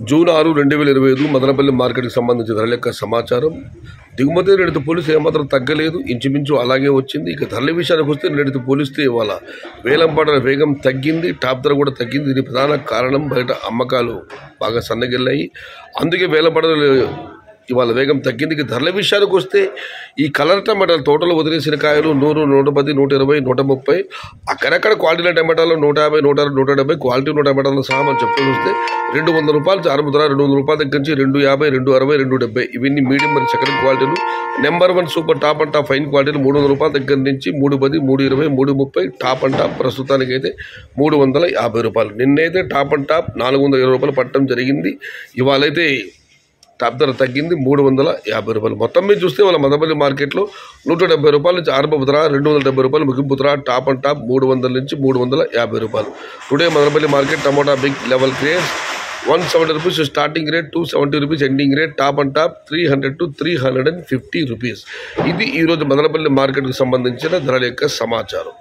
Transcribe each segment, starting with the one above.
June 6, 2025 Madanapalle మార్కెట్కి సంబంధించిన ధరల యొక్క సమాచారం. దిగుమతి రేటుతో పోలిస్తే ఏమాత్రం తగ్గలేదు, ఇంచుమించు అలాగే వచ్చింది. ఇక ధరల విషయానికి వస్తే రేటుతో పోలిస్తే ఇవాళ వేలంపాటల వేగం తగ్గింది, టాప్ ధర కూడా తగ్గింది. దీనికి ప్రధాన కారణం బయట అమ్మకాలు బాగా సన్నగిల్లాయి, అందుకే వేలంపాటలు ఇవాళ వేగం తగ్గింది. ఇక ధరల విషయానికి వస్తే ఈ కలర్ టమాటాలు తోటలో వదిలేసిన కాయలు 100, 110, 120, 130, అక్కడక్కడ క్వాలిటీల టమాటాలు 150, 160, 170, క్వాలిటీ ఉన్న టమాటాలు సహా మనం చెప్పుకొని వస్తే ₹200 ఆరంభ ₹200 దగ్గర నుంచి ₹250, ₹260, ₹270 ఇవన్నీ మీడియం మరి సెకండ్ క్వాలిటీలు. Number 1 super top and top fine క్వాలిటీలు ₹300 దగ్గర నుంచి ₹310, ₹320, ₹330. టాప్ అండ్ టాప్ ప్రస్తుతానికైతే ₹350. నిన్నైతే టాప్ అండ్ టాప్ ₹420 పట్టడం జరిగింది. ఇవాళైతే టాప్ ధర తగ్గింది ₹350. మొత్తం మీద చూస్తే వాళ్ళ మదనపల్లి మార్కెట్లో ₹170 నుంచి ఆరంభ ధర, ₹270 ముగింపు ధర. టాప్ అండ్ టాప్ ₹300 నుంచి ₹350. Today Madanapalle market tomato big level grades ₹170 starting rate, ₹270 ending rate. Top and top ₹300 to ₹350. ఇది ఈరోజు మదనపల్లి మార్కెట్కు సంబంధించిన ధరల యొక్క సమాచారం.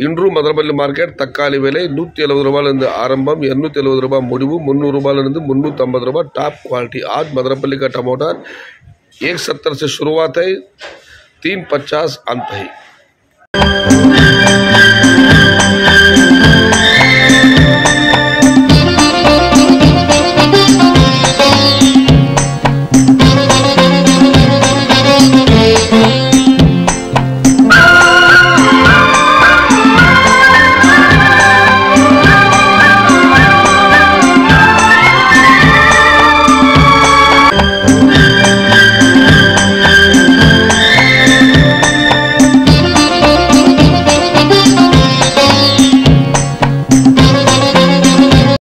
இன்று மதனப்பள்ளி மார்க்கெட் தக்காளி விலை ₹170 ஆரம்பம், ₹270 முடிவு, ₹300 ₹350 टॉप क्वालिटी. आज मदनपल्ली का टमाटर 170 से शुरुआत है, 350 अंत है.